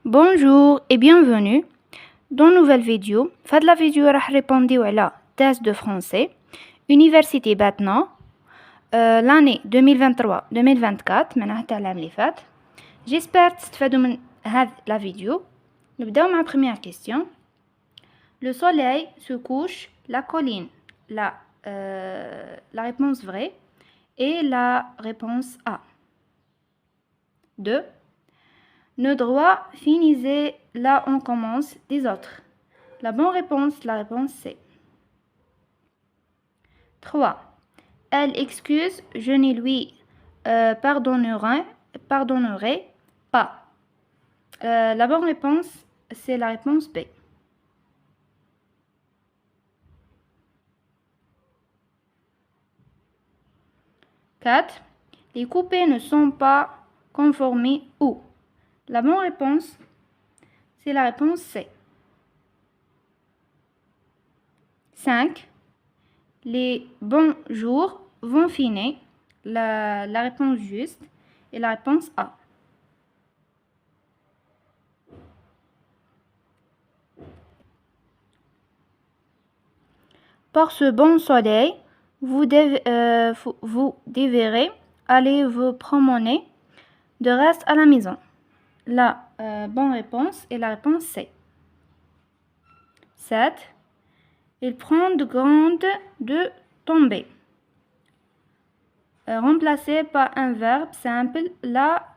Bonjour et bienvenue dans une nouvelle vidéo. Fad la vidéo راح répondre à la test de français Université Batna l'année 2023-2024 معناها تاع العام اللي فات. J'espère تستفادوا من هذه la vidéo. نبداو مع première question. Le soleil se couche, la colline. La réponse vraie et la réponse A. 2. Nos droits finissent là on commence des autres. La bonne réponse, la réponse C. 3. Elle excuse, je ne lui pardonnerai pas. La bonne réponse, c'est la réponse B. 4. Les coupés ne sont pas conformés où? La bonne réponse, c'est la réponse C. 5. Les bons jours vont finir. La réponse juste est la réponse A. Par ce bon soleil, vous devrez aller vous promener de reste à la maison. La bonne réponse est la réponse C. 7. Il prend de garde de tomber. Remplacé par un verbe simple, la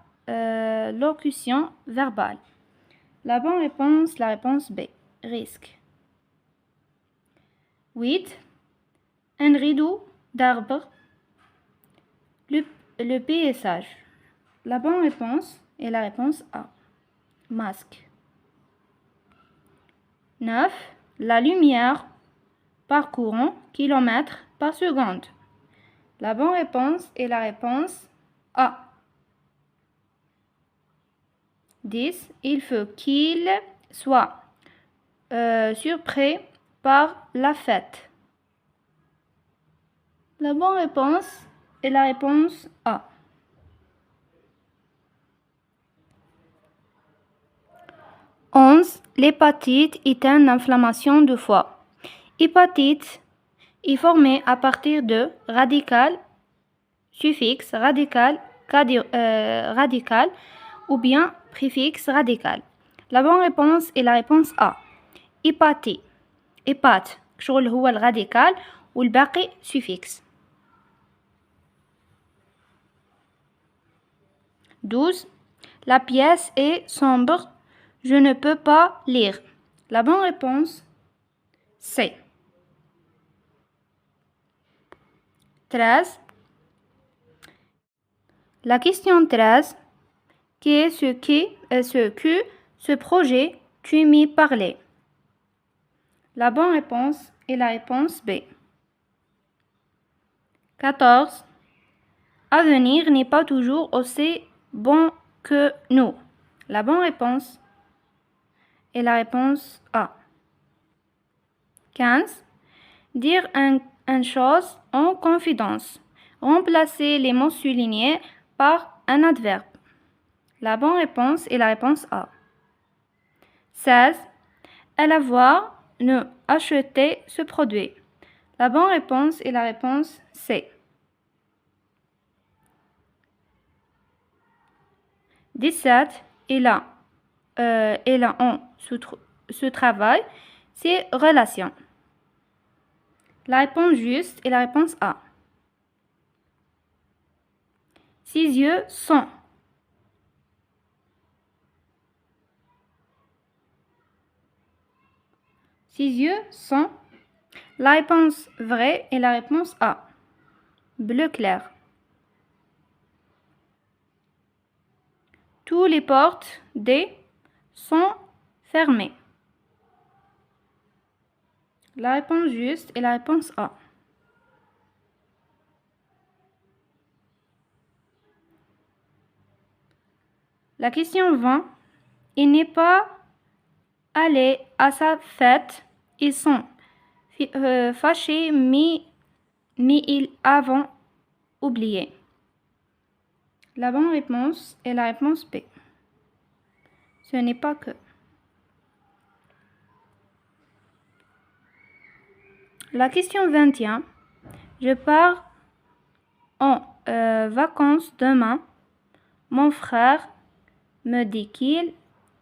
locution verbale. La bonne réponse, la réponse B. Risque. 8. Un rideau d'arbres. Le paysage. La bonne réponse est la réponse A. Masque. 9. La lumière parcourant kilomètres par seconde. La bonne réponse est la réponse A. 10. Il faut qu'il soit surpris par la fête. La bonne réponse est la réponse A. 11. L'hépatite est une inflammation du foie. Hépatite est formée à partir de radical, suffixe radical, radical ou bien préfixe radical. La bonne réponse est la réponse A. Hépatite. Hépate شغل هو الراديكال والباقي suffixe. 12. La pièce est sombre. Je ne peux pas lire. La bonne réponse, C. 13. La question 13. Qu'est-ce que ce projet tu m'y parlais? La bonne réponse est la réponse B. 14. Avenir n'est pas toujours aussi bon que nous. La bonne réponse est la réponse A. 15. Dire une chose en confidence. Remplacer les mots soulignés par un adverbe. La bonne réponse est la réponse A. 16. Elle avoir ne acheter ce produit. La bonne réponse est la réponse C. 17. Il a en ce travail, c'est relation. La réponse juste est la réponse A. Ses yeux sont. Ses yeux sont. La réponse vraie est la réponse A. Bleu clair. Tous les portes D sont fermées. La réponse juste est la réponse A. La question 20. Il n'est pas allé à sa fête. Ils sont fâchés, mais ils avaient oublié. La bonne réponse est la réponse B. Ce n'est pas que. La question 21. Je pars en vacances demain. Mon frère me dit qu'il est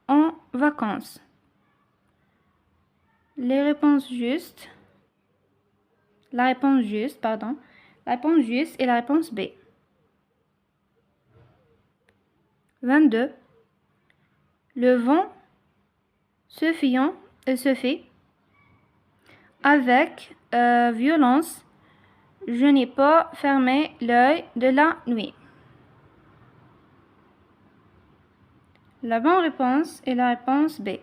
en vacances. Les réponses justes. La réponse juste est la réponse B. 22. Le vent se fait avec violence. Je n'ai pas fermé l'œil de la nuit. La bonne réponse est la réponse B.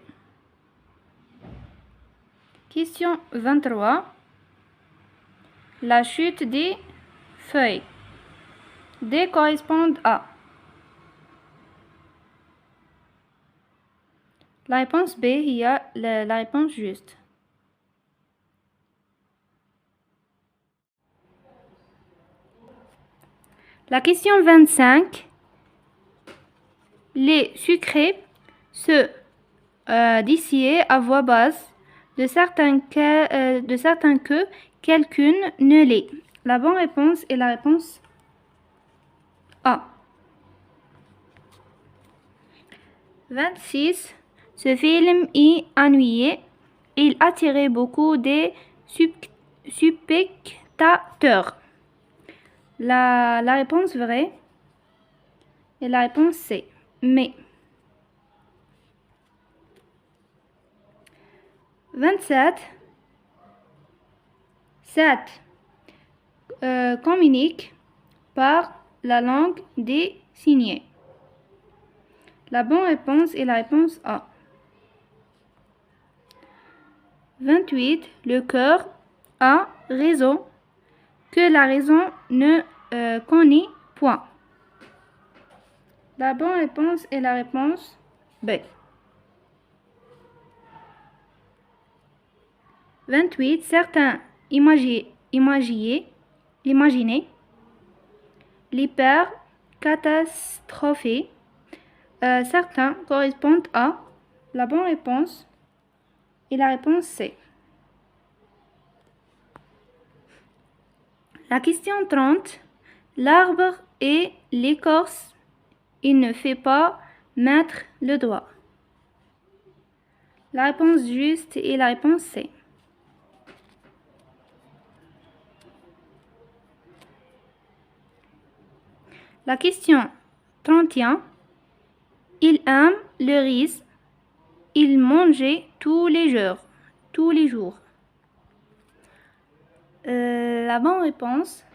Question 23. La chute des feuilles. D correspond à. La réponse B, il y a la réponse juste. La question 25. Les sucrés se dissillent à voix basse de certains que quelqu'une ne l'est. La bonne réponse est la réponse A. 26. Ce film est ennuyé. Il attirait beaucoup de spectateurs. La réponse vraie est la réponse C. Mais 27. 7. Communique par la langue des signes. La bonne réponse est la réponse A. 28. Le cœur a raison que la raison ne connaît point. La bonne réponse est la réponse B. 28. Certains imaginer l'hypercatastrophie. Certains correspondent à. La bonne réponse est la réponse C. La question 30. L'arbre et l'écorce, il ne fait pas mettre le doigt. La réponse juste est la réponse C. La question 31. Il aime le riz. Il mangeait tous les jours. La bonne réponse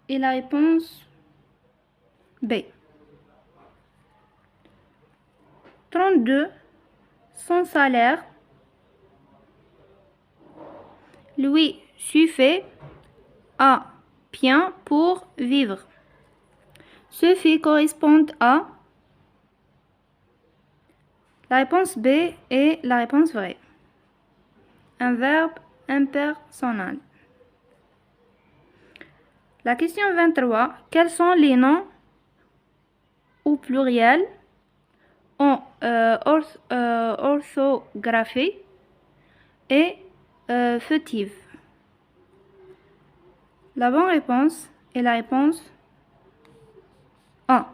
est la réponse B. 32. Son salaire lui suffit à bien pour vivre. Ce fait correspond à. La réponse B est la réponse vraie. Un verbe impersonnel. La question 23. Quels sont les noms au pluriel en orthographie et fautive? La bonne réponse est la réponse A.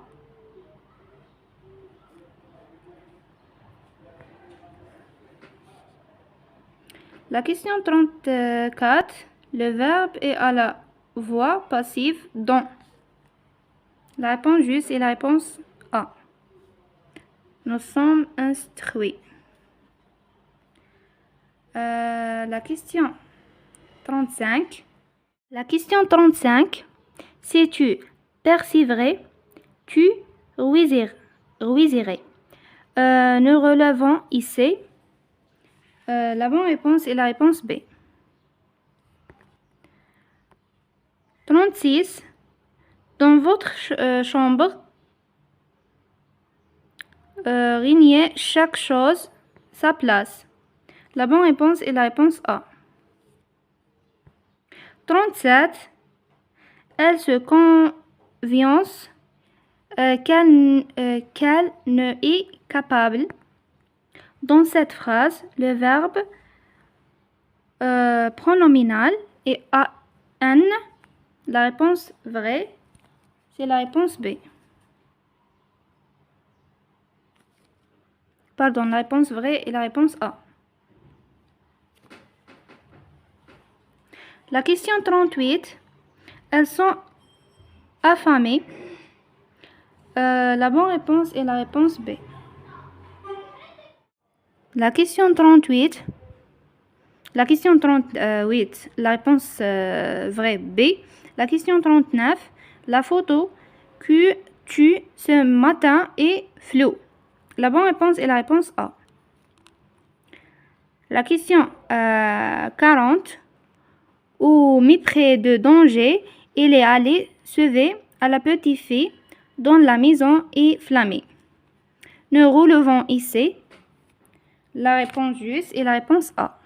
La question 34. Le verbe est à la voix passive dans. La réponse juste est la réponse A. Nous sommes instruits. La question 35. La question 35. Si tu persévérais, tu réussirais. Nous relevons ici. La bonne réponse est la réponse B. 36. Dans votre chambre, régnait chaque chose sa place. La bonne réponse est la réponse A. 37. Elle se confiance qu'elle ne est capable. Dans cette phrase, le verbe pronominal est an. La réponse vraie, c'est la réponse B. Pardon, la réponse vraie est la réponse A. La question 38, elles sont affamées. La bonne réponse est la réponse B. La question 38, la réponse vraie B. La question 39, la photo que tu ce matin est floue. La bonne réponse est la réponse A. La question 40, au mépris de danger, il est allé sauver à la petite fille dont la maison est flammée. Nous relevons ici la réponse juste est la réponse A.